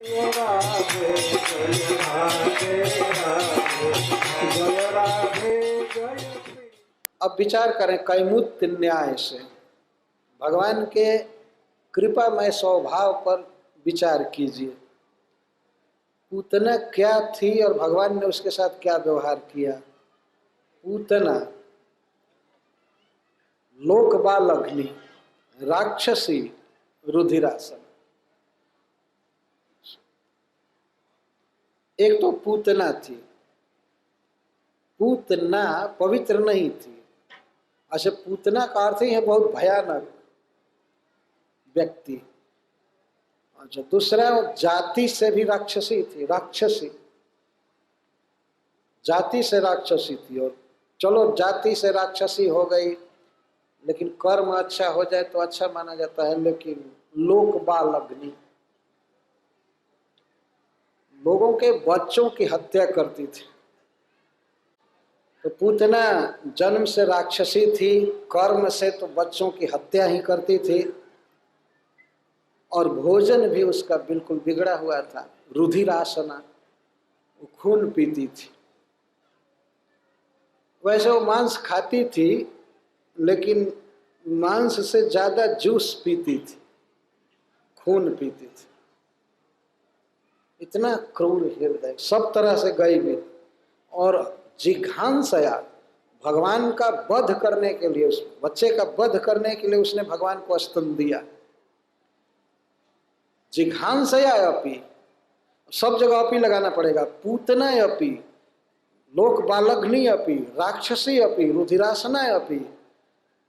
राधे जय राधे राधे जय राधे जय। अब विचार करें कैमुत्य न्याय से, भगवान के कृपामय स्वभाव पर विचार कीजिए। पूतना क्या थी और भगवान ने उसके साथ क्या व्यवहार किया। पूतना लोकबालग्नि, राक्षसी, रुधिरासन। एक तो पूतना थी, पूतना पवित्र नहीं थी। अच्छा, पूतना का अर्थ ही है बहुत भयानक व्यक्ति। अच्छा, दूसरा जाति से भी राक्षसी थी, राक्षसी, जाति से राक्षसी थी। और चलो जाति से राक्षसी हो गई, लेकिन कर्म अच्छा हो जाए तो अच्छा माना जाता है। लेकिन लोक बाल अग्नि, लोगों के बच्चों की हत्या करती थी। तो पूतना जन्म से राक्षसी थी, कर्म से तो बच्चों की हत्या ही करती थी, और भोजन भी उसका बिल्कुल बिगड़ा हुआ था। रुधिरासना, वो खून पीती थी। वैसे वो मांस खाती थी, लेकिन मांस से ज्यादा जूस पीती थी, खून पीती थी। इतना क्रूर हृदय, सब तरह से गई भी। और जिघांसया, भगवान का वध करने के लिए, उस बच्चे का वध करने के लिए उसने भगवान को स्तन दिया। जिघांसया अपी, सब जगह अपी लगाना पड़ेगा। पूतना अपी, लोक बालग्नि अपी, राक्षसी अपी, रुधिरासना अपी,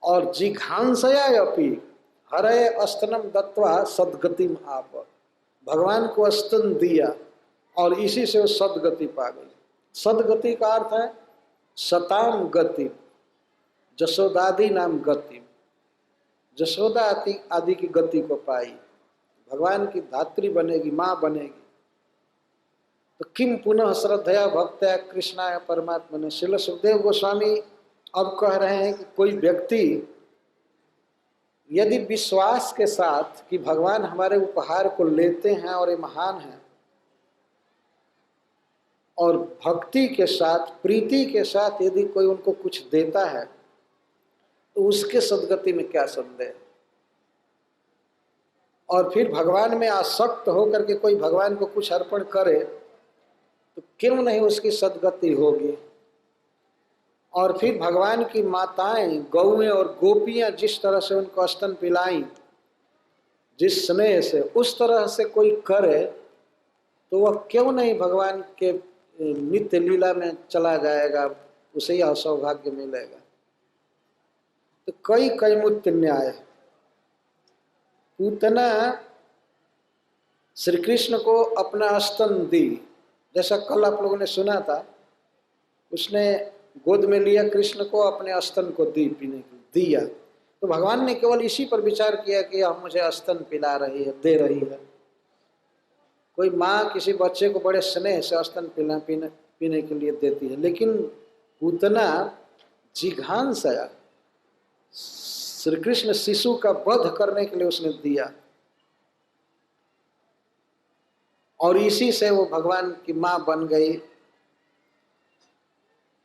और जिघांसया अपी हरे अस्तनम दत्वा सदगतिम आप। भगवान को स्तन दिया और इसी से वो सदगति पा गई। सदगति का अर्थ है सताम गति, जशोदादि नाम गति, जशोदा आदि की गति को पाई, भगवान की धात्री बनेगी, माँ बनेगी। तो किम पुनः श्रद्धया भक्त्या कृष्णाय परमात्मा ने। श्रील सुखदेव गोस्वामी अब कह रहे हैं कि कोई व्यक्ति यदि विश्वास के साथ कि भगवान हमारे उपहार को लेते हैं और ये महान है, और भक्ति के साथ, प्रीति के साथ यदि कोई उनको कुछ देता है, तो उसके सदगति में क्या संदेह। और फिर भगवान में आसक्त होकर के कोई भगवान को कुछ अर्पण करे तो क्यों नहीं उसकी सदगति होगी। और फिर भगवान की माताएं, गौएं और गोपियां जिस तरह से उनको स्तन पिलाई, जिस स्नेह से, उस तरह से कोई करे तो वह क्यों नहीं भगवान के नित्य लीला में चला जाएगा, उसे यह सौभाग्य मिलेगा। तो कई कैमुत्य न्याय है। पूतना श्री कृष्ण को अपना स्तन दी, जैसा कल आप लोगों ने सुना था, उसने गोद में लिया कृष्ण को, अपने स्तन को दी, पीने को दिया। तो भगवान ने केवल इसी पर विचार किया कि हम मुझे स्तन पिला रही है, दे रही है। कोई माँ किसी बच्चे को बड़े स्नेह से स्तन पीने के लिए देती है, लेकिन पूतना जिघांसया, श्री कृष्ण शिशु का वध करने के लिए उसने दिया, और इसी से वो भगवान की माँ बन गई।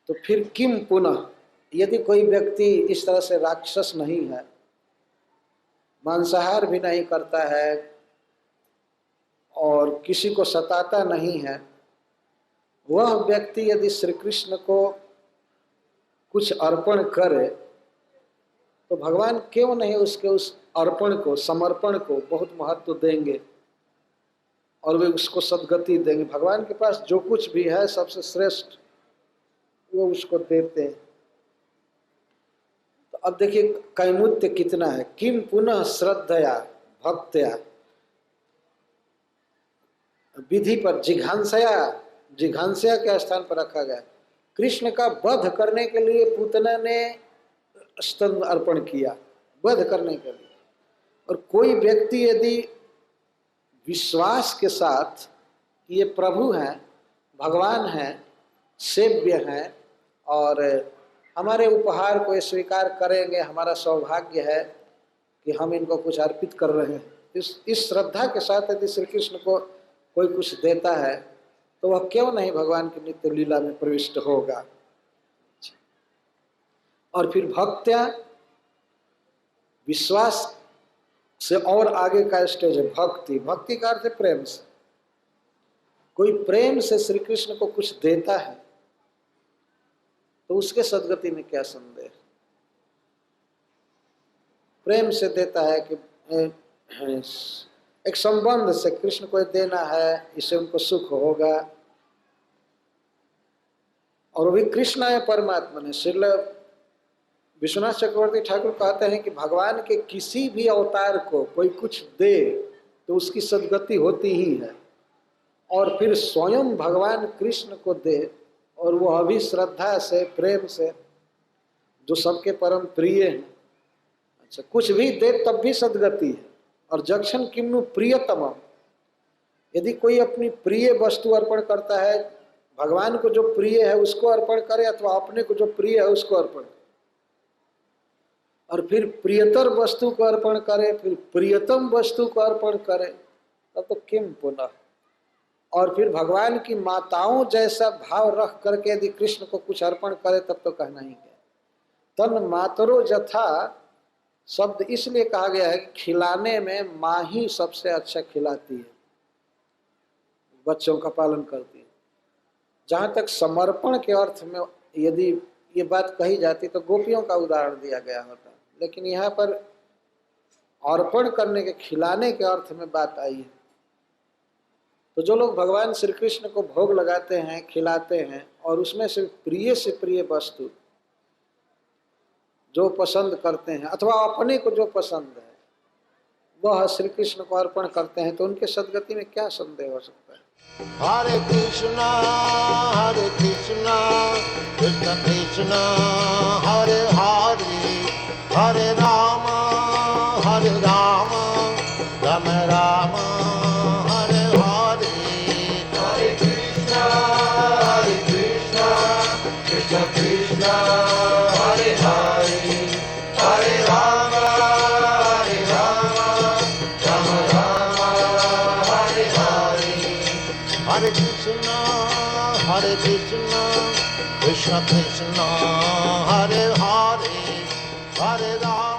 तो फिर किम पुनः, यदि कोई व्यक्ति इस तरह से राक्षस नहीं है, मांसाहार भी नहीं करता है और किसी को सताता नहीं है, वह व्यक्ति यदि श्री कृष्ण को कुछ अर्पण करे तो भगवान क्यों नहीं उसके उस अर्पण को, समर्पण को बहुत महत्व देंगे और वे उसको सदगति देंगे। भगवान के पास जो कुछ भी है सबसे श्रेष्ठ वो उसको देते हैं। तो अब देखिए कैमुत्य कितना है। किम पुनः श्रद्धया भक्त्या, विधि पर जिघांसया, जिघांसया के स्थान पर रखा गया। कृष्ण का वध करने के लिए पूतना ने स्तन अर्पण किया, वध करने के लिए। और कोई व्यक्ति यदि विश्वास के साथ ये प्रभु हैं, भगवान हैं, सेव्य हैं, और हमारे उपहार को ये स्वीकार करेंगे, हमारा सौभाग्य है कि हम इनको कुछ अर्पित कर रहे हैं, इस श्रद्धा के साथ यदि श्री कृष्ण को कोई कुछ देता है तो वह क्यों नहीं भगवान की नित्य लीला में प्रविष्ट होगा। और फिर भक्त्या, विश्वास से और आगे का स्टेज है भक्ति। भक्ति का अर्थ है प्रेम से। कोई प्रेम से श्री कृष्ण को कुछ देता है तो उसके सदगति में क्या संदेह। प्रेम से देता है कि एक संबंध से कृष्ण को देना है, इससे उनको सुख होगा। और वो भी कृष्ण है परमात्मा ने। श्रील विश्वनाथ चक्रवर्ती ठाकुर कहते हैं कि भगवान के किसी भी अवतार को कोई कुछ दे तो उसकी सदगति होती ही है, और फिर स्वयं भगवान कृष्ण को दे और वो अभी श्रद्धा से प्रेम से, जो सबके परम प्रिय हैं, अच्छा कुछ भी दे तब भी सदगति है। और जक्षण किम्नु प्रियतमम, यदि कोई अपनी प्रिय वस्तु अर्पण करता है, भगवान को जो प्रिय है उसको अर्पण करे अथवा अपने को जो प्रिय है उसको अर्पण करे, और फिर प्रियतर वस्तु को अर्पण करे, फिर प्रियतम वस्तु को अर्पण करे, तब तो किम पुनः। और फिर भगवान की माताओं जैसा भाव रख करके यदि कृष्ण को कुछ अर्पण करे तब तो कहना ही क्या। तन मातरो जथा शब्द इसलिए कहा गया है कि खिलाने में माँ ही सबसे अच्छा खिलाती है, बच्चों का पालन करती है। जहाँ तक समर्पण के अर्थ में यदि ये बात कही जाती तो गोपियों का उदाहरण दिया गया होता, लेकिन यहाँ पर अर्पण करने के, खिलाने के अर्थ में बात आई है। तो जो लोग भगवान श्री कृष्ण को भोग लगाते हैं, खिलाते हैं, और उसमें से प्रिय वस्तु जो पसंद करते हैं अथवा अपने को जो पसंद है वह श्री कृष्ण को अर्पण करते हैं, तो उनके सदगति में क्या संदेह हो सकता है। हरे कृष्णा कृष्ण कृष्ण हरे हरे, हरे राम राम राम हरे हरे। हरे कृष्ण कृष्ण कृष्ण हरे हरे, हरे राम राम राम हरे हरे। हरे कृष्ण कृष्ण कृष्ण हरे हरे, हरे राम